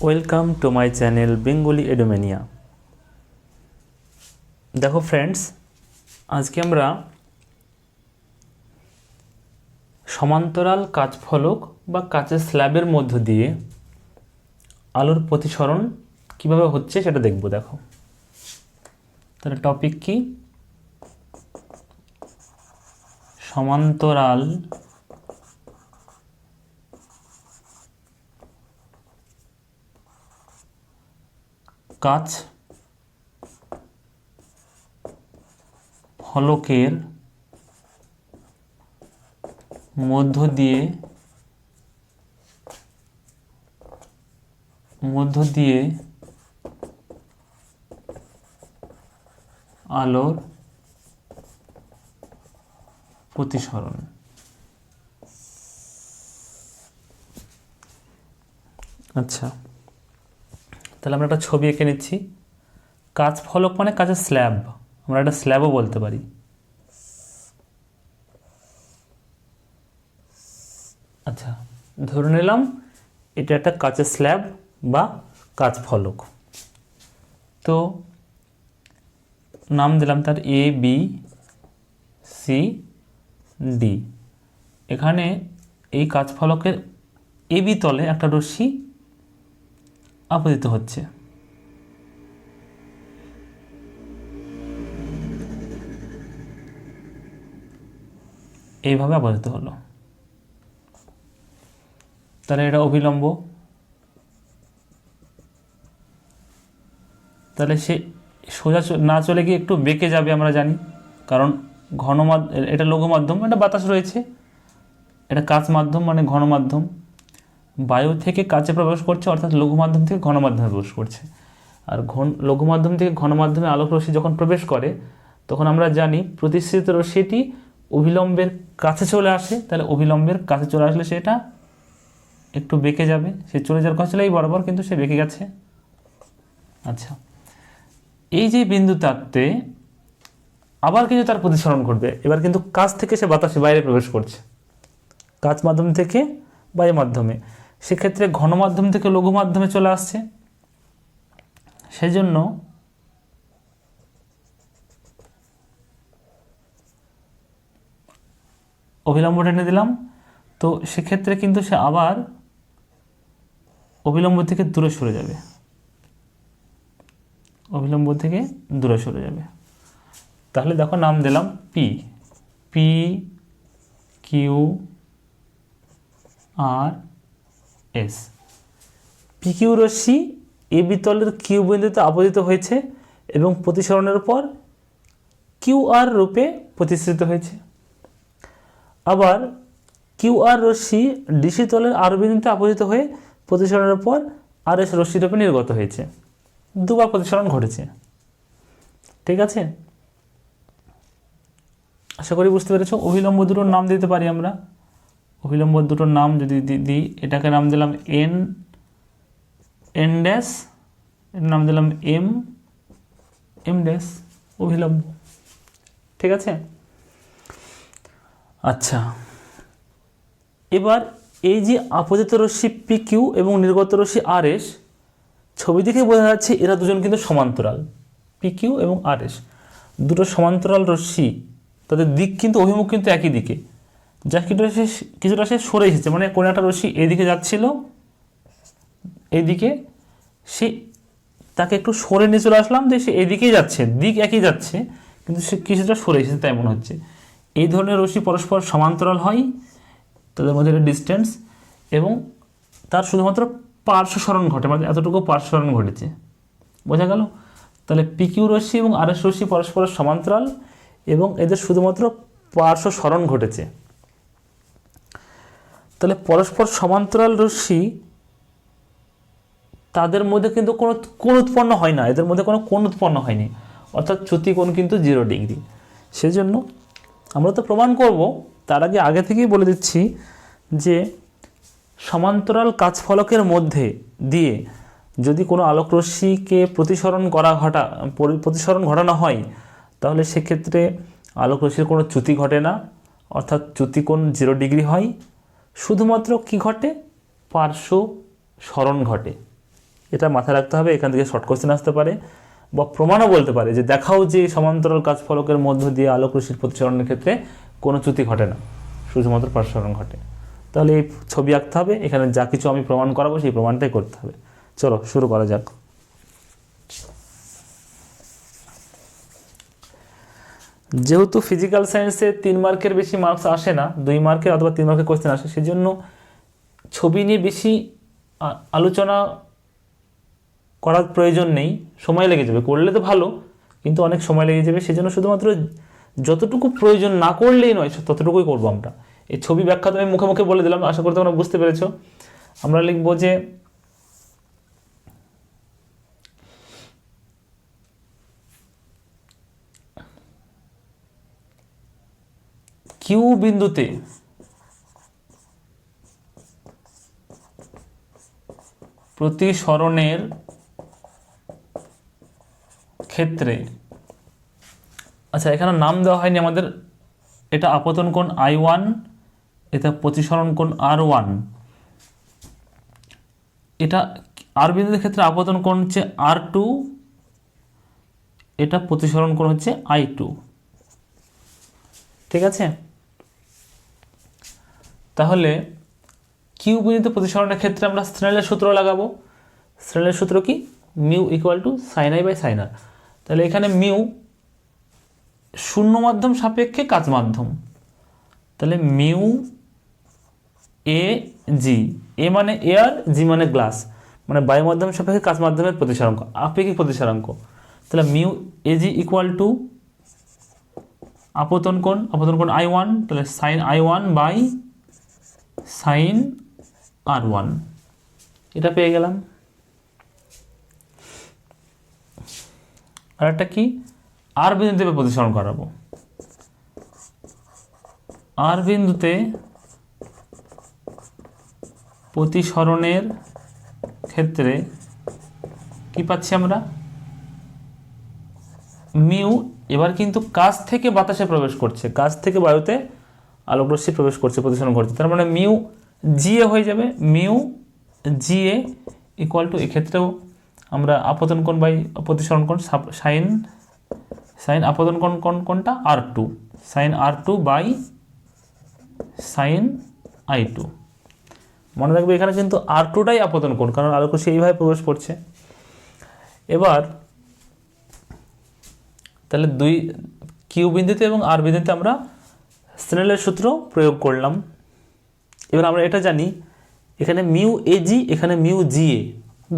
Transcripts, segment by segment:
Welcome to my channel Bengali Edumania. দেখো friends, আজকে আমরা সমান্তরাল কাচফলক বা কাচের স্ল্যাবের মধ্য দিয়ে আলোর প্রতিসরণ কিভাবে হচ্ছে সেটা দেখব। দেখো তাহলে টপিক কি? সমান্তরাল কাচ ফলকের মধ্য দিয়ে আলোর প্রতিসরণ। আচ্ছা, তাহলে আমরা একটা ছবি এঁকে নিচ্ছি। কাচ ফলক মানে কাচের স্ল্যাব, আমরা একটা স্ল্যাবও বলতে পারি। আচ্ছা, ধরে নিলাম এটা একটা কাচের স্ল্যাব বা কাচ ফলক। তো নাম দিলাম তার এ বি সি ডি। এখানে এই কাচ ফলকের এ বি তলে একটা রশ্মি আপতিত হচ্ছে। এইভাবে আপতিত হলো। তাহলে এটা অভিলম্ব। তাহলে সে সোজা না চলে গিয়ে একটু বেঁকে যাবে, আমরা জানি, কারণ এটা লঘু মাধ্যম, এটা বাতাস রয়েছে, এটা কাচ মাধ্যম মানে ঘন মাধ্যম। বায়ু থেকে কাচে প্রবেশ করছে, অর্থাৎ লঘু মাধ্যম থেকে ঘন মাধ্যমে প্রবেশ করছে। আর লঘু মাধ্যম থেকে ঘন মাধ্যমে আলোক রশ্মি যখন প্রবেশ করে তখন আমরা জানি প্রতিসৃত রশ্মিটি অভিলম্বের কাছে চলে আসে। তাহলে অভিলম্বের কাছে চলে আসলে সেটা একটু বেঁকে যাবে। সে চলে যাওয়ার কথা ছিল এই বরাবর, কিন্তু সে বেঁকে গেছে। আচ্ছা, এই যে বিন্দুটাতে আবার কিন্তু তার প্রতিসরণ ঘটবে। এবার কিন্তু কাছ থেকে সে বাতাসে বাইরে প্রবেশ করছে, কাচ মাধ্যম থেকে বায়ু মাধ্যমে। সেক্ষেত্রে ঘন মাধ্যম থেকে লঘু মাধ্যমে চলে আসছে। সেজন্য অভিলম্ব টেনে দিলাম। তো সেক্ষেত্রে কিন্তু সে আবার অভিলম্ব থেকে দূরে সরে যাবে, অভিলম্ব থেকে দূরে সরে যাবে। তাহলে দেখো নাম দিলাম P, P Q R S. P Q রশ্মি এ বিতলের কিউ বিন্দুতে আপতিত হয়েছে এবং প্রতিসরণের পর কিউ আর রূপে প্রতিষ্ঠিত হয়েছে। আবার কিউ আর রশ্মি ডিসি তলের আর বিন্দুতে আপতিত হয়ে প্রতিসরণের পর আর এস রশ্মি রূপে নির্গত হয়েছে। দুবার প্রতিসরণ ঘটেছে। ঠিক আছে, আশা করি বুঝতে পেরেছ। অভিলম্ব দুটোর নাম দিতে পারি আমরা। অভিলম্ব দুটোর নাম যদি দিই, এটাকে নাম দিলাম এন এন ড্যাশ, এর নাম দিলাম এম এম ড্যাশ, অভিলম্ব। ঠিক আছে। আচ্ছা, এবার এই যে আপতিত রশ্মি পি কিউ এবং নির্গত রশ্মি আর এস, ছবি দেখে বোঝা যাচ্ছে এরা দুজন কিন্তু সমান্তরাল। পি কিউ এবং আর এস দুটো সমান্তরাল রশ্মি, তাদের দিক কিন্তু অভিমুখ কিন্তু একই দিকে। যা কিছুটা সে সরে এসেছে, মানে কোনো একটা রশ্মি এইদিকে যাচ্ছিল, এইদিকে সে তাকে একটু সরে নিয়ে চলে আসলাম, যে সে এইদিকেই যাচ্ছে, দিক একই যাচ্ছে, কিন্তু সে কিছুটা সরে এসেছে তাই মনে হচ্ছে। এই ধরনের রশ্মি পরস্পর সমান্তরাল হয়, তাদের মধ্যে একটা ডিস্টেন্স, এবং তার শুধুমাত্র পার্শ্ব সরণ ঘটে, মানে এতটুকু পার্শ্ব সরণ ঘটেছে। বোঝা গেল? তাহলে পিকিউ রশ্মি এবং আর এস রশ্মি পরস্পর সমান্তরাল এবং এদের শুধুমাত্র পার্শ্ব সরণ ঘটেছে। তাহলে পরস্পর সমান্তরাল রশ্মি, তাদের মধ্যে কিন্তু কোনো কোণ উৎপন্ন হয় না, এদের মধ্যে কোনো কোণ উৎপন্ন হয়নি, অর্থাৎ চ্যুতি কোণ কিন্তু 0 ডিগ্রি। সেজন্য আমরা তো প্রমাণ করব, তার আগে থেকেই বলে দিচ্ছি যে সমান্তরাল কাচ ফলকের মধ্যে দিয়ে যদি কোনো আলোক রশ্মিকে প্রতিসরণ ঘটানো হয়, তাহলে সেক্ষেত্রে আলোক রশ্মির কোনো চ্যুতি ঘটে না, অর্থাৎ চ্যুতি কোণ 0 ডিগ্রি হয়। শুধুমাত্র কি ঘটে? পার্শ্ব সরণ ঘটে। এটা মাথায় রাখতে হবে, এখান থেকে শর্ট কোশ্চেন আসতে পারে বা প্রমাণও বলতে পারে যে দেখাও যে সমান্তরাল কাচ ফলকের মধ্য দিয়ে আলোক রশ্মির প্রতিসরণের ক্ষেত্রে কোনো চ্যুতি ঘটে না, শুধুমাত্র প্রসারণ ঘটে। তাহলে এই ছবি আঁকতে হবে, এখানে যা কিছু আমি প্রমাণ করাবো সেই প্রমাণটাই করতে হবে। চলো শুরু করা যাক। যেহেতু ফিজিক্যাল সায়েন্সে 3 মার্কের বেশি মার্কস আসে না, 2 মার্কের অথবা 3 মার্কের কোশ্চেন আসে, সেজন্য ছবি নিয়ে বেশি আলোচনা করার প্রয়োজন নেই, সময় লেগে যাবে, করলে তো ভালো কিন্তু অনেক সময় লেগে যাবে। সেজন্য শুধুমাত্র যতটুকু প্রয়োজন না করলেই নয় ততটুকুই করবো আমরা। এই ছবি ব্যাখ্যা তো আমি মুখে মুখে বলে দিলাম, আশা করি তোমরা বুঝতে পেরেছো। আমরা লিখবো যে কিউ বিন্দুতে প্রতিসরণের ক্ষেত্রে, আচ্ছা এখানে নাম দেওয়া হয়নি আমাদের, এটা আপতন কোণ I1, এটা প্রতিসরণ কোণ R1, এটা আর বিন্দুর ক্ষেত্রে আপতন কোণ হচ্ছে R2, এটা প্রতিসরণ কোণ হচ্ছে I2, ঠিক আছে। তাহলে কিউ বিন্দুতে প্রতিসরণের ক্ষেত্রে আমরা স্নেলের সূত্র লাগাবো। স্নেলের সূত্র কি? Mu equal to sine i by sine r. তাহলে এখানে মিউ শূন্য মাধ্যম সাপেক্ষে কাচ মাধ্যম, তাহলে মিউ এ জি, এ মানে এয়ার, জি মানে গ্লাস, মানে বায়ু মাধ্যম সাপেক্ষে কাচ মাধ্যমের প্রতিসরাঙ্ক, আপেক্ষিক প্রতিসরাঙ্ক। তাহলে mu a g equal to আপতন কোণ I1, তাহলে sign I1 by sine R1, এটা পেয়ে গেলাম। আর একটা কি, আর বিন্দুতে প্রতিসরণ করাবো। আর বিন্দুতে প্রতিসরণের ক্ষেত্রে কি পাচ্ছি আমরা? মিউ এবার কিন্তু কাছ থেকে বাতাসে প্রবেশ করছে, কাছ থেকে বায়ুতে আলোক রশ্মি প্রবেশ করছে, প্রতিসরণ করছে, তার মানে মিউ জিএ হয়ে যাবে। মিউ জিএ ইকুয়াল টু, এক্ষেত্রেও আমরা আপতন কোণ বাই প্রতিসরণ কোণ, সাইন আপতন কোণটা R2, sign R2 by sine I2। মনে রাখবে এখানে কিন্তু R2টাই আপতন কোণ, কারণ আলোক রশ্মি এইভাবে প্রবেশ করছে। এবার তাহলে দুই কিউ বিন্দুতে এবং আর বিন্দুতে আমরা স্নেলের সূত্র প্রয়োগ করলাম। এবার আমরা এটা জানি, এখানে মিউ এজি, এখানে মিউ জিএ,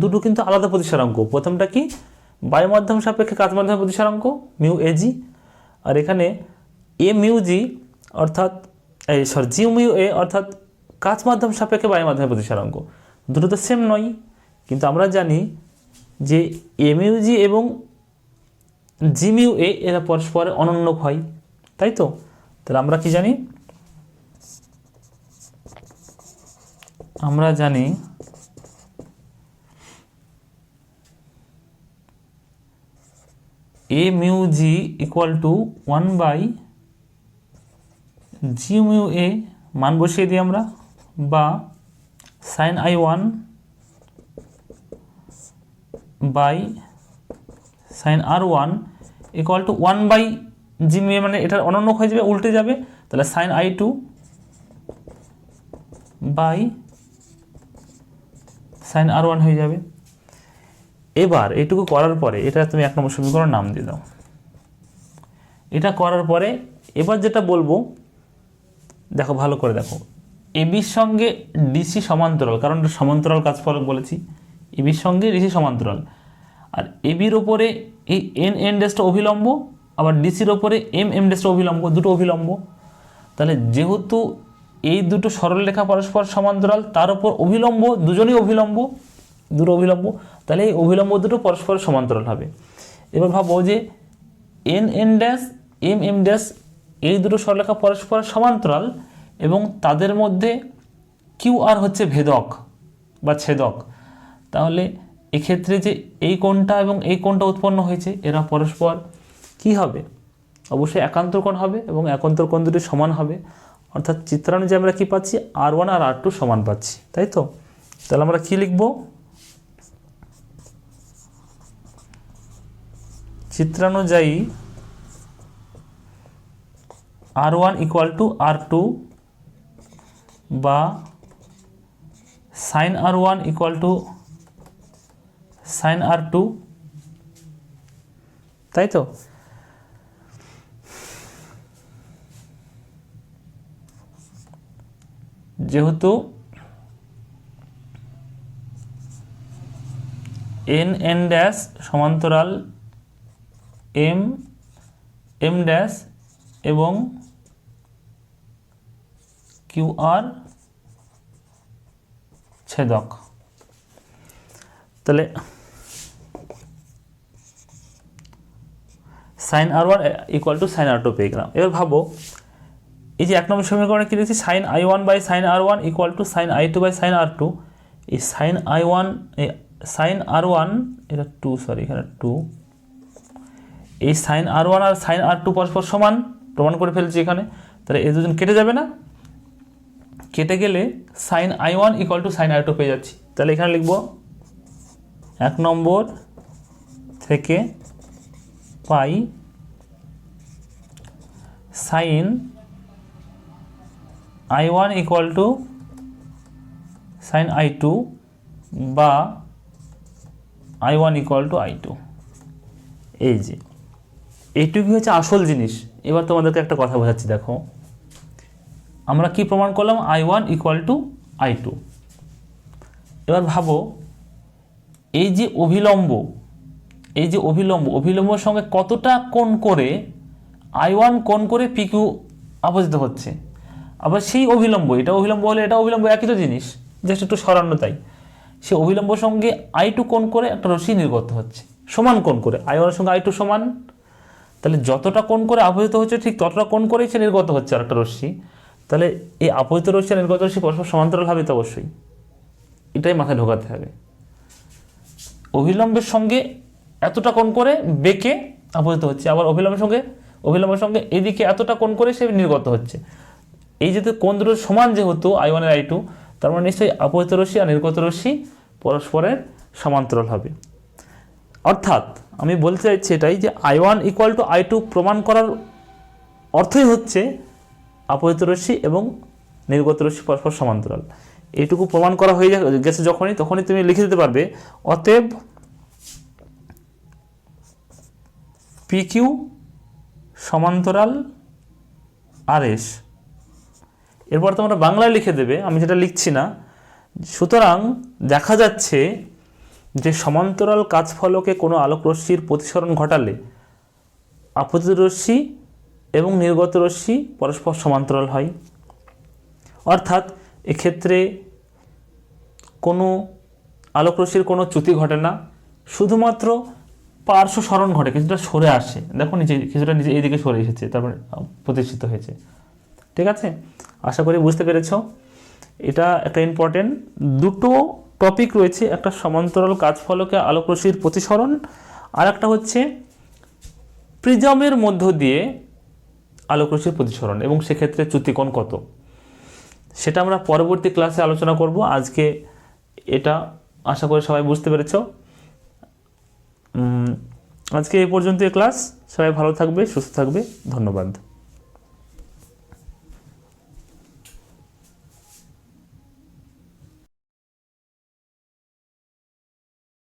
দুটো কিন্তু আলাদা প্রতিসরাঙ্ক। প্রথমটা কি? বায়ু মাধ্যম সাপেক্ষে কাচ মাধ্যমের প্রতিসরাঙ্ক মিউ এজি, আর এখানে এ মিউ জি অর্থাৎ জি মিউ এ অর্থাৎ কাচ মাধ্যম সাপেক্ষে বায়ু মাধ্যমের প্রতিসরাঙ্ক। দুটো তো সেম নয়, কিন্তু আমরা জানি যে এ মিউ জি এবং জি মিউ এ এরা পরস্পরে অনন্য হয়, তাই তো? তাহলে আমরা কি জানি? আমরা জানি a mu g equal to 1 by g mu a, মান বসিয়ে দিই আমরা, বা sine I1 by sine R1 equal to 1 by g mu a, মানে এটার অনন্য হয়ে যাবে, উল্টে যাবে, তাহলে sign I2 by sine R1 হয়ে যাবে। এবার এইটুকু করার পরে এটা তুমি 1 নম্বর সমীকরণ নাম দিয়ে দাও। এটা করার পরে এবার যেটা বলবো, দেখো ভালো করে দেখো, এবির সঙ্গে ডিসি সমান্তরাল, কারণ এটা সমান্তরাল কাজ ফলক বলেছি, এবির সঙ্গে ডিসি সমান্তরাল, আর এবির ওপরে এই এন এন ড্যাশটা অভিলম্ব, আবার ডিসির ওপরে এম এম ড্যাশটা অভিলম্ব, দুটো অভিলম্ব। তাহলে যেহেতু এই দুটো সরলরেখা পরস্পর সমান্তরাল, তার উপর অভিলম্ব, দুজনেই অভিলম্ব, দুটো অভিলম্ব, তাহলে এই অভিলম্ব দুটো পরস্পর সমান্তরাল হবে। এবার ভাবো যে n n dash m m dash এই দুটো সরলরেখা পরস্পর সমান্তরাল এবং তাদের মধ্যে কিউ আর হচ্ছে ভেদক বা ছেদক। তাহলে এক্ষেত্রে যে এই কোণটা এবং এই কোণটা উৎপন্ন হয়েছে, এরা পরস্পর কি হবে? অবশ্যই একান্তর কোণ হবে এবং একান্তর কোণ দুটি সমান হবে, অর্থাৎ চিত্রানুযায়ী আমরা কি পাচ্ছি? R1 আর R2 সমান পাচ্ছি, তাই তো? তাহলে আমরা কি লিখব? চিত্রানুযায়ী R1 ইকুয়াল টু R2 বা sign R1 equal to sign R2, তাই তো? যেহেতু n ড্যাশ সমান্তরাল m ড্যাশ এবং QR ছেদক, তাহলে sign R1 equal to sign R2 পেয়ে গেলাম। এবার ভাবো এই যে 1 নম্বর সমীকরণে কি লিখছি, sine I1 by sine R1 equal to sine I2 by sine R2। এই সাইন R1 এটা 2, সরি এখানে 2, এই সাইন R1 আর সাইন R2 পরস্পর সমান প্রমাণ করে ফেলছি এখানে, তাহলে এই দুজন কেটে যাবে না? কেটে গেলে sign I1 equal to sign R2 পেয়ে যাচ্ছি। তাহলে এখানে লিখব 1 নম্বর থেকে পাই sine I1 equal to sine I2 বা I1 ইকুয়াল টু I2। এই যে এইটুকু হচ্ছে আসল জিনিস। এবার তোমাদেরকে একটা কথা বোঝাচ্ছি, দেখো আমরা কি প্রমাণ করলাম, I1 ইকুয়াল টু I2। এবার ভাবো এই যে অভিলম্বর সঙ্গে কতটা কোণ করে I1 কোণ করে PQ আপতিত হচ্ছে, আবার সেই অভিলম্ব, এটা অভিলম্ব হলে এটা অভিলম্ব, একই তো জিনিস, জাস্ট একটু সরানো তাই। সে অভিলম্বর সঙ্গে I2 কোণ করে একটা রশ্মি নির্গত হচ্ছে, সমান কোণ করে, I1 এর সঙ্গে I2 সমান, তাহলে যতটা কোণ করে আপতিত হচ্ছে ঠিক ততটা কোণ করেই সে নির্গত হচ্ছে আর একটা রশ্মি। তাহলে এই আপতিত রশ্মি আর নির্গত রশ্মি পরস্পর সমান্তরাল হবে তো অবশ্যই, এটাই মাথায় ঢোকাতে হবে। অভিলম্বের সঙ্গে এতটা কোণ করে বেঁকে আপতিত হচ্ছে, আবার অভিলম্বের সঙ্গে এদিকে এতটা কোণ করে সে নির্গত হচ্ছে। এই যেহেতু কোণ দুটো সমান, যেহেতু I1 আর I2, তার মানে নিশ্চয়ই আপতিত রশ্মি আর নির্গত রশ্মি পরস্পরের সমান্তরাল হবে। অর্থাৎ আমি বলতে চাইছি এটাই যে I1 ইকুয়াল টু I2 প্রমাণ করার অর্থই হচ্ছে আপতিত রশ্মি এবং নির্গত রশ্মি পরস্পর সমান্তরাল। এইটুকু প্রমাণ করা হয়ে গেছে তখনই তুমি লিখে দিতে পারবে অতএব PQ সমান্তরাল RS। এরপর তোমরা বাংলায় লিখে দেবে, আমি যেটা লিখছি না। সুতরাং দেখা যাচ্ছে যে সমান্তরাল কাচফলকে কোনো আলোক রশ্মির প্রতিসরণ ঘটালে আপতিত রশ্মি এবং নির্গত রশ্মি পরস্পর সমান্তরাল হয়। অর্থাৎ এক্ষেত্রে কোনো আলোক রশ্মির কোনো চ্যুতি ঘটে না, শুধুমাত্র পার্শ্ব সরণ ঘটে, কিছুটা সরে আসে। দেখো কিছুটা নিচে এইদিকে সরে এসেছে, তারপরে প্রতিষ্ঠিত হয়েছে। ঠিক আছে, আশা করি বুঝতে পেরেছ। এটা একটা ইম্পর্টেন্ট দুটো টপিক রয়েছে, একটা সমান্তরাল কাচফলকে আলোক রশ্মির প্রতিসরণ, আর একটা হচ্ছে প্রিজমের মধ্য দিয়ে আলোক রশ্মির প্রতিসরণ এবং সেক্ষেত্রে চ্যুতিকোণ কত, সেটা আমরা পরবর্তী ক্লাসে আলোচনা করব। আজকে এটা আশা করি সবাই বুঝতে পেরেছ। আজকে এই পর্যন্ত ক্লাস। সবাই ভালো থাকবে, সুস্থ থাকবে, ধন্যবাদ।